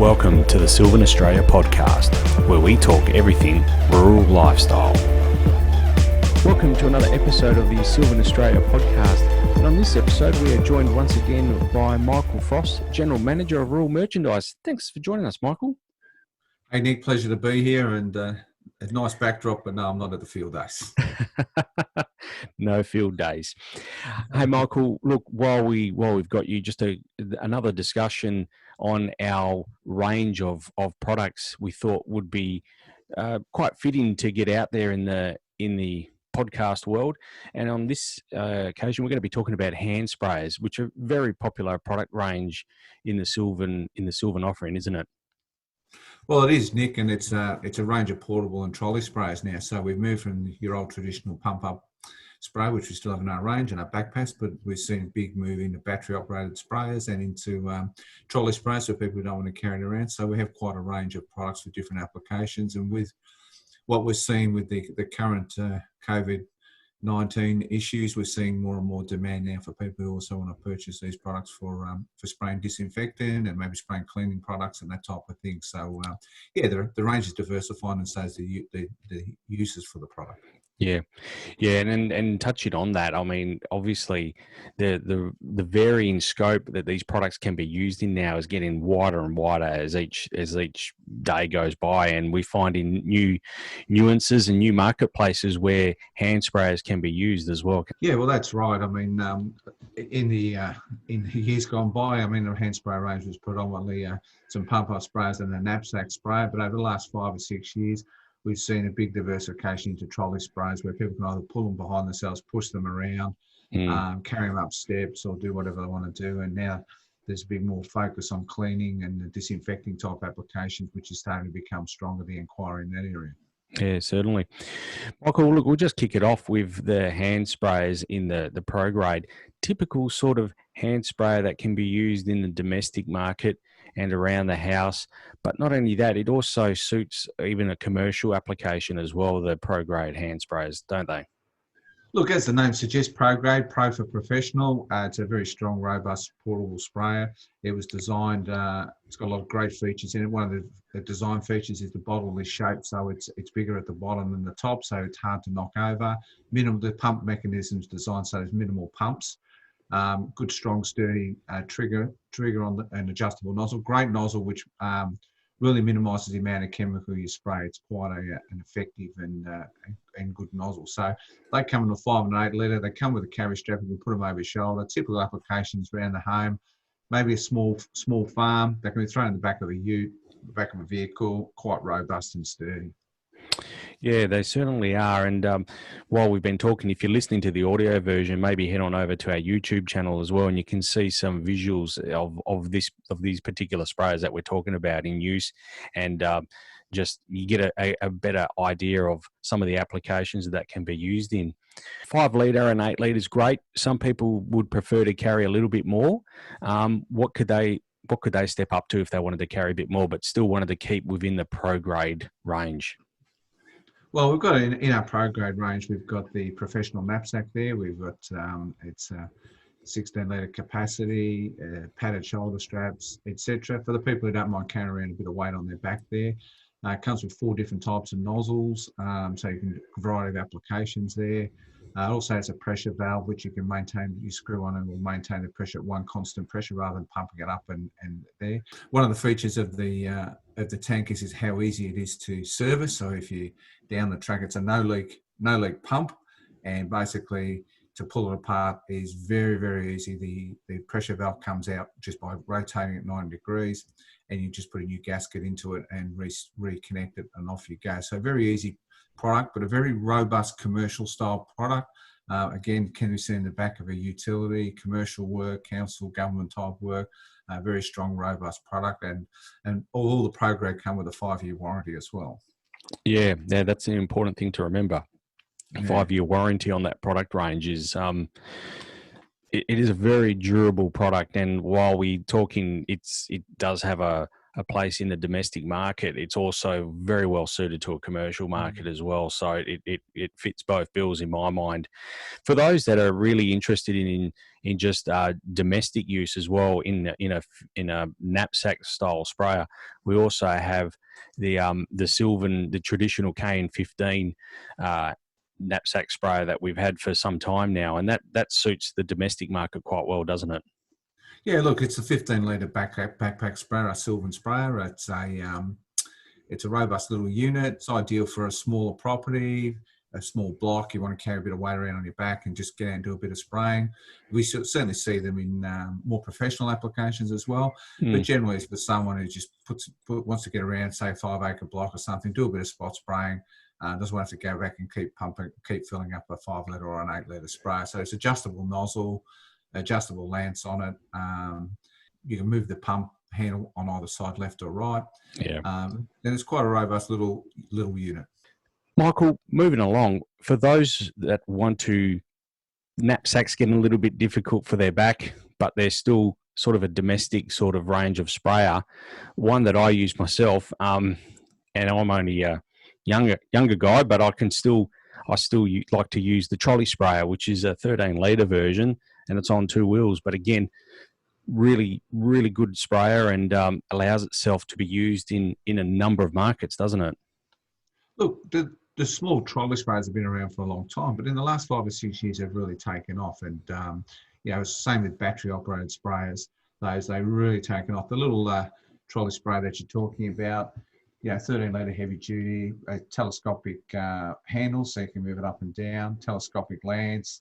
Welcome to the Silvan Australia podcast, where we talk everything rural lifestyle. Welcome to another episode of the Silvan Australia podcast. And on this episode, we are joined once again by Michael Frost, General Manager of Rural Merchandise. Thanks for joining us, Michael. Hey, Nick, pleasure to be here, and a nice backdrop, but no, I'm not at the field days. No field days. Hey, Michael, look, while we've got you, just another discussion on our range of products we thought would be quite fitting to get out there in the podcast world. And on this occasion, we're going to be talking about hand sprayers, which are a very popular product range in the Silvan offering, isn't it? Well, it is, Nick, and it's a range of portable and trolley sprayers now. So we've moved from your old traditional pump-up spray, which we still have in our range, and our backpass, but we've seen a big move into battery-operated sprayers and into trolley sprayers for people who don't want to carry it around. So we have quite a range of products for different applications. And with what we're seeing with the current COVID-19 issues, we're seeing more and more demand now for people who also want to purchase these products for spraying disinfectant and maybe spraying cleaning products and that type of thing. So, the range is diversifying, and so is the uses for the product. Yeah, and touching on that, I mean, obviously, the varying scope that these products can be used in now is getting wider and wider as each day goes by, and we're finding new nuances and new marketplaces where hand sprayers can be used as well. Yeah, well, that's right. I mean, in years gone by, I mean, the hand spray range was predominantly some pump-up sprayers and a knapsack sprayer, but over the last 5 or 6 years, we've seen a big diversification into trolley sprays where people can either pull them behind themselves, push them around, carry them up steps, or do whatever they want to do. And now there's a bit more focus on cleaning and the disinfecting type applications, which is starting to become stronger, the inquiry in that area. Yeah, certainly. Michael, look, we'll just kick it off with the hand sprayers in the pro grade. Typical sort of hand sprayer that can be used in the domestic market and around the house. But not only that, it also suits even a commercial application as well, the pro grade hand sprayers, don't they? Look, as the name suggests, pro grade, pro for professional. It's a very strong, robust, portable sprayer. It was designed, it's got a lot of great features in it. One of the design features is the bottle is shaped so it's bigger at the bottom than the top, so it's hard to knock over. The pump mechanism's designed so there's minimal pumps. Good, strong, sturdy trigger on an adjustable nozzle. Great nozzle, which really minimises the amount of chemical you spray. It's quite an effective and good nozzle. So they come in a 5 and 8 litre. They come with a carry strap. You can put them over your shoulder. Typical applications around the home, maybe a small farm. They can be thrown in the back of a ute, the back of a vehicle. Quite robust and sturdy. Yeah, they certainly are. And while we've been talking, if you're listening to the audio version, maybe head on over to our YouTube channel as well, and you can see some visuals of these particular sprayers that we're talking about in use, and just you get a better idea of some of the applications that can be used in. 5 litre and 8 litre is great. Some people would prefer to carry a little bit more. What could they step up to if they wanted to carry a bit more, but still wanted to keep within the pro grade range? Well, we've got in our pro grade range, we've got the professional knapsack there. We've got it's 16 litre capacity, padded shoulder straps, etc. For the people who don't mind carrying around a bit of weight on their back there. It comes with 4 different types of nozzles, so you can a variety of applications there. It also has a pressure valve which you can maintain. You screw on and will maintain the pressure at one constant pressure rather than pumping it up and there. One of the features of the tankers is how easy it is to service. So if you down the track, it's a no leak pump, and basically to pull it apart is very, very easy. The pressure valve comes out just by rotating it 90 degrees, and you just put a new gasket into it and reconnect it, and off you go. So very easy product, but a very robust commercial style product. Again, can be seen in the back of a utility, commercial work, council, government type work. Very strong, robust product, and all the pro grade come with a 5-year warranty as well. Yeah, that's an important thing to remember. A 5-year warranty on that product range is it is a very durable product, and while we're talking, it does have a a place in the domestic market, it's also very well suited to a commercial market as well. So it fits both bills in my mind. For those that are really interested in just domestic use as well, in a knapsack style sprayer, we also have the Silvan, the traditional KN15 knapsack sprayer that we've had for some time now, and that suits the domestic market quite well, doesn't it? Yeah, look, it's a 15-litre backpack sprayer, a Silvan sprayer. It's a robust little unit. It's ideal for a smaller property, a small block. You want to carry a bit of weight around on your back and just get out and do a bit of spraying. We certainly see them in more professional applications as well. But generally, it's for someone who just wants to get around, say, a 5-acre block or something, do a bit of spot spraying. Doesn't want to have to go back and keep pumping, keep filling up a 5-litre or an 8-litre sprayer. So it's adjustable nozzle, adjustable lance on it. You can move the pump handle on either side, left or right. Yeah. Then it's quite a robust little unit. Michael, moving along, for those that want to, knapsacks getting a little bit difficult for their back, but they're still sort of a domestic sort of range of sprayer. One that I use myself, and I'm only a younger guy, but I still like to use the Trolley sprayer, which is a 13-litre version, and it's on 2 wheels. But again, really, really good sprayer, and allows itself to be used in a number of markets, doesn't it? Look, the small trolley sprayers have been around for a long time, but in the last 5 or 6 years, they've really taken off. And it's the same with battery-operated sprayers. They've really taken off. The little trolley sprayer that you're talking about, 13-litre heavy duty, a telescopic handle, so you can move it up and down, telescopic lance,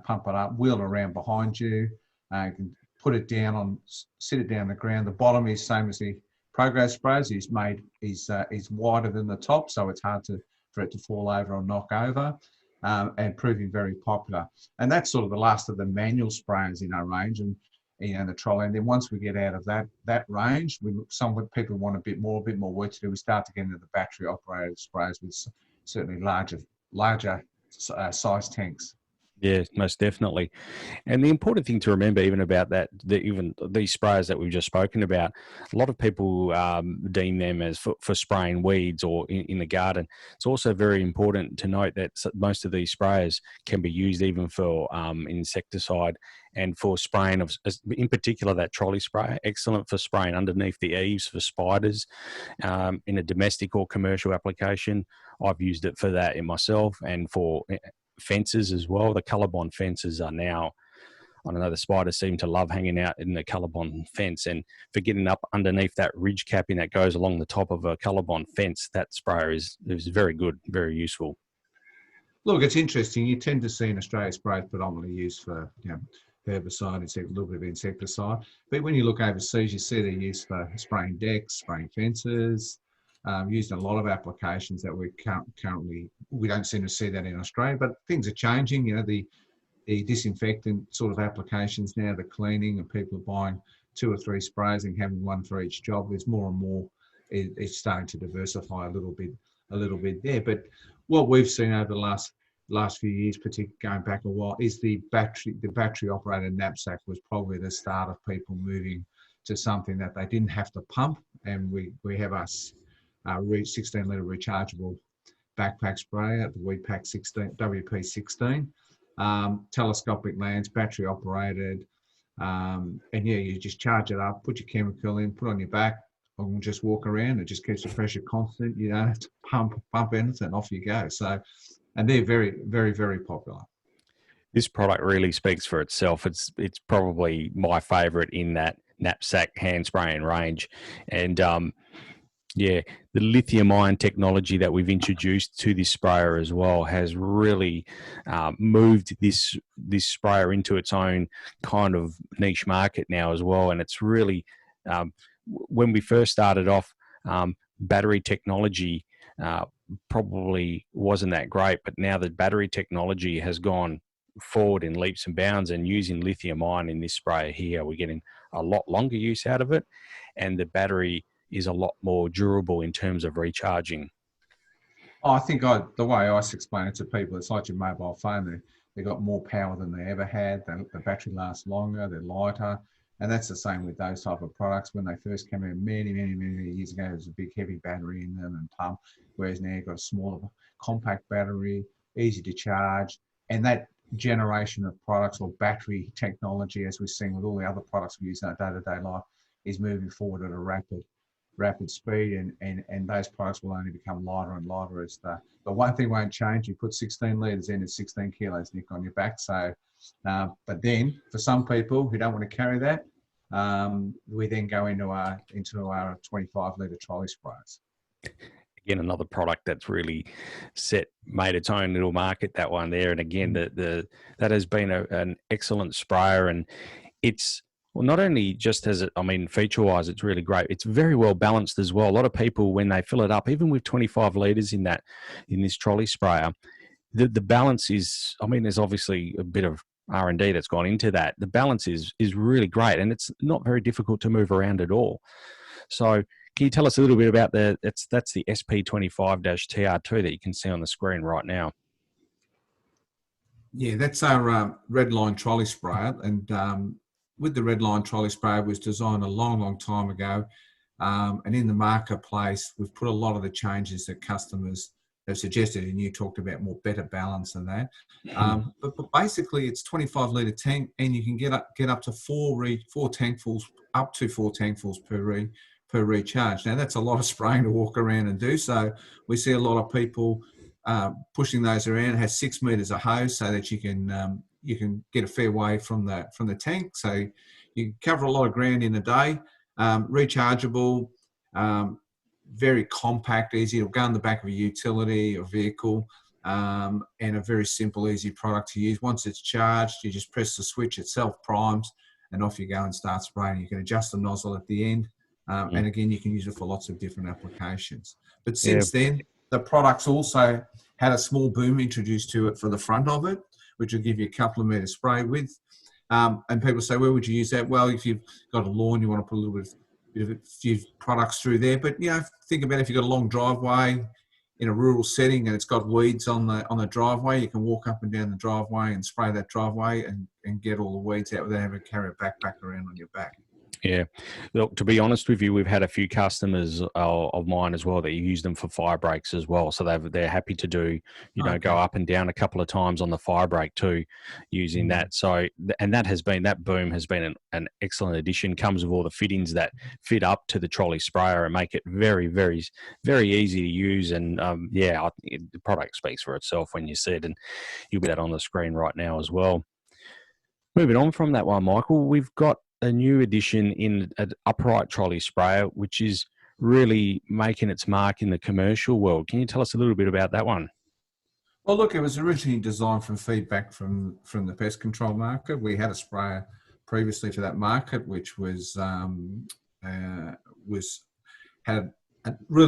pump it up, wheel it around behind you. You can put it down sit it down on the ground. The bottom is same as the Progress sprayers. Is wider than the top, so it's hard for it to fall over or knock over, and proving very popular. And that's sort of the last of the manual sprayers in our range, and the Trolley. And then once we get out of that range, some people want a bit more work to do. We start to get into the battery operated sprayers with certainly larger size tanks. Yeah, most definitely. And the important thing to remember, even about that, even these sprayers that we've just spoken about, a lot of people deem them as for spraying weeds or in the garden. It's also very important to note that most of these sprayers can be used even for insecticide and for spraying in particular, that Trolley sprayer, excellent for spraying underneath the eaves for spiders in a domestic or commercial application. I've used it for that in myself, and for fences as well. The colorbond fences are now, I don't know, the spiders seem to love hanging out in the colorbond fence, and for getting up underneath that ridge capping that goes along the top of a colorbond fence, that sprayer is very good, very useful. Look, it's interesting. You tend to see in Australia sprays predominantly used for herbicide, a little bit of insecticide. But when you look overseas, you see they're used for spraying decks, spraying fences, used in a lot of applications that we don't seem to see that in Australia, but things are changing. The disinfectant sort of applications now, the cleaning, and people are buying 2 or 3 sprays and having one for each job. There's more and more. It's starting to diversify a little bit there. But what we've seen over the last few years, particularly going back a while, is the battery operated knapsack was probably the start of people moving to something that they didn't have to pump. And we have our 16-litre rechargeable backpack sprayer, the WP16, telescopic lens, battery operated, and you just charge it up, put your chemical in, put it on your back, and just walk around. It just keeps the pressure constant. You don't have to pump anything, off you go. So, and they're very, very, very popular. This product really speaks for itself. It's probably my favourite in that knapsack hand spraying range, and the lithium-ion technology that we've introduced to this sprayer as well has really moved this sprayer into its own kind of niche market now as well. And it's really, when we first started off, battery technology probably wasn't that great, but now the battery technology has gone forward in leaps and bounds, and using lithium-ion in this sprayer here, we're getting a lot longer use out of it, and the battery is a lot more durable in terms of recharging. I think the way I explain it to people, it's like your mobile phone. They've got more power than they ever had. The battery lasts longer. They're lighter. And that's the same with those type of products. When they first came out many years ago, there was a big heavy battery in them and pump, whereas now you've got a smaller compact battery, easy to charge. And that generation of products or battery technology, as we've seen with all the other products we use in our day-to-day life, is moving forward at a rapid speed, and those products will only become lighter and lighter as but one thing won't change. You put 16 litres in, it's 16 kilos, Nick, on your back. So, but then for some people who don't want to carry that, we then go into our 25 litre trolley sprayers. Again, another product that's really made its own little market, that one there. And again, that has been an excellent sprayer, and it's, well, not only just feature-wise, it's really great. It's very well balanced as well. A lot of people, when they fill it up, even with 25 litres in this trolley sprayer, the balance is, there's obviously a bit of R&D that's gone into that. The balance is really great, and it's not very difficult to move around at all. So can you tell us a little bit about that's the SP25-TR2 that you can see on the screen right now? Yeah, that's our red line trolley sprayer, and with the red line trolley sprayer, it was designed a long time ago, and in the marketplace, we've put a lot of the changes that customers have suggested, and you talked about better balance than that. But basically, it's 25 litre tank, and you can get up to four tankfuls, up to 4 tankfuls per recharge. Now, that's a lot of spraying to walk around and do. So we see a lot of people pushing those around. It has 6 metres of hose so that you can get a fair way from the tank. So you cover a lot of ground in a day. Rechargeable, very compact, easy. It'll go in the back of a utility or vehicle, and a very simple, easy product to use. Once it's charged, you just press the switch, it self-primes, and off you go and start spraying. You can adjust the nozzle at the end, and again, you can use it for lots of different applications. But since then, the product's also had a small boom introduced to it for the front of it, which will give you a couple of metres spray width. And people say, where would you use that? Well, if you've got a lawn, you want to put a little bit of a few products through there. But, think about if you've got a long driveway in a rural setting and it's got weeds on the driveway, you can walk up and down the driveway and spray that driveway and get all the weeds out without having to carry a backpack around on your back. Yeah. Look, to be honest with you, we've had a few customers of mine as well that use them for fire breaks as well. So they're happy to do, go up and down a couple of times on the fire break too, using that. So, and that boom has been an excellent addition. Comes with all the fittings that fit up to the trolley sprayer and make it very, very, very easy to use. And the product speaks for itself when you see it, and you'll get that on the screen right now as well. Moving on from that one, Michael, we've got a new addition in an upright trolley sprayer, which is really making its mark in the commercial world. Can you tell us a little bit about that one? Well, look, it was originally designed from feedback from the pest control market. We had a sprayer previously for that market, which really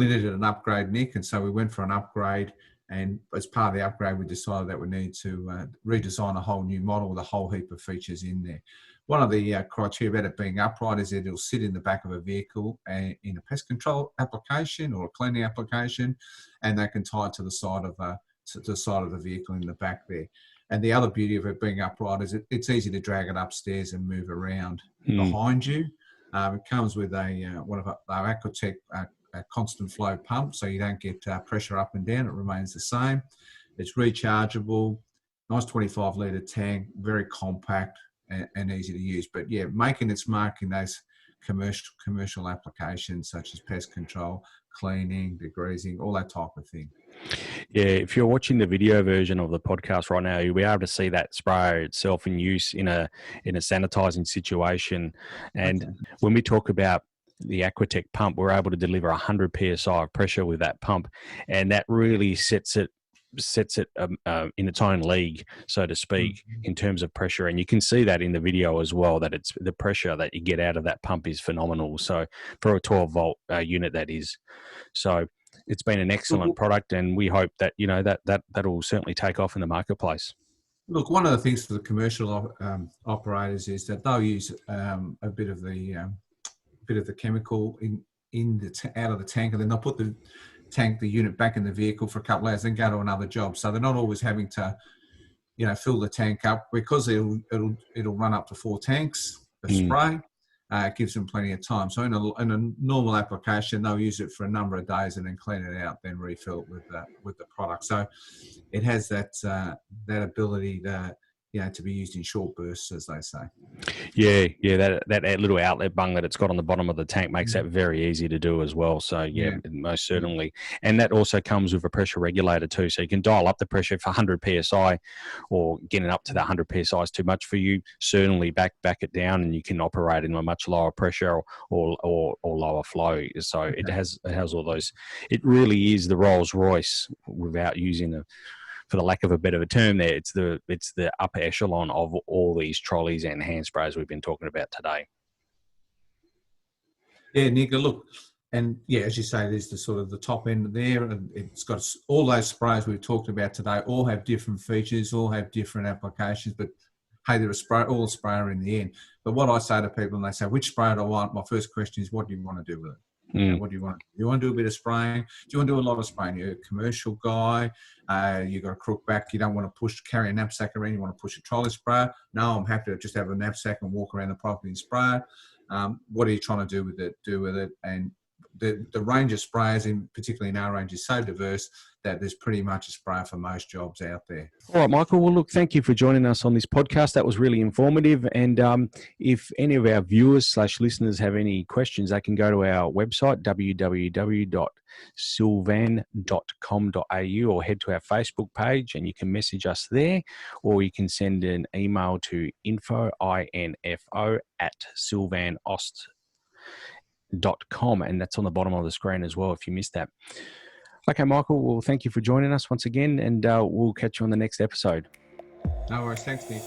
needed an upgrade, Nick, and so we went for an upgrade. And as part of the upgrade, we decided that we need to redesign a whole new model with a whole heap of features in there. One of the criteria about it being upright is that it'll sit in the back of a vehicle in a pest control application or a cleaning application, and they can tie it to the side of the vehicle in the back there. And the other beauty of it being upright is it's easy to drag it upstairs and move around behind you. It comes with one of our Aquatech a constant flow pump, so you don't get pressure up and down. It remains the same. It's rechargeable, nice 25 litre tank, very compact and easy to use. But yeah, making its mark in those commercial applications such as pest control, cleaning, degreasing, all that type of thing. Yeah, if you're watching the video version of the podcast right now, you'll be able to see that sprayer itself in use in a sanitizing situation. And when we talk about the Aquatech pump, we're able to deliver 100 psi of pressure with that pump, and that really sets it in its own league, so to speak, in terms of pressure. And you can see that in the video as well, that it's the pressure that you get out of that pump is phenomenal. So for a 12 volt unit, that is. So it's been an excellent product, and we hope that that will certainly take off in the marketplace. Look, one of the things for the commercial operators is that they'll use a bit of the chemical out of the tank, and then they'll put the unit back in the vehicle for a couple of hours and go to another job. So they're not always having to, fill the tank up, because it'll run up to 4 tanks of spray. gives them plenty of time. So in a normal application, they'll use it for a number of days and then clean it out, then refill it with the product. So it has that ability to be used in short bursts, as they say. Yeah, that little outlet bung that it's got on the bottom of the tank makes that very easy to do as well. So yeah, most certainly. And that also comes with a pressure regulator too. So you can dial up the pressure for 100 psi, or getting up to the 100 psi is too much for you. Certainly back it down, and you can operate in a much lower pressure or lower flow. So it has all those. It really is the Rolls Royce, without using for the lack of a better term there, it's the upper echelon of all these trolleys and hand sprays we've been talking about today. Yeah, Nick, look, and yeah, as you say, there's the sort of the top end there, and it's got all those sprays we've talked about today, all have different features, all have different applications, but hey, they're all a sprayer in the end. But what I say to people, and they say, which sprayer do I want? My first question is, what do you want to do with it? What do you want to do? You want to do a bit of spraying? Do you want to do a lot of spraying? You're a commercial guy. You've got a crook back. You don't want to carry a knapsack around. You want to push a trolley sprayer. No, I'm happy to just have a knapsack and walk around the property and spray. What are you trying to do with it? And the range of sprayers, particularly in our range, is so diverse that there's pretty much a sprayer for most jobs out there. All right, Michael. Well, look, thank you for joining us on this podcast. That was really informative. And if any of our viewers / listeners have any questions, they can go to our website, www.silvan.com.au, or head to our Facebook page and you can message us there, or you can send an email to info@silvanost.com, and that's on the bottom of the screen as well if you missed that. Okay, Michael, well, thank you for joining us once again, and we'll catch you on the next episode. No worries. Thanks, Nick.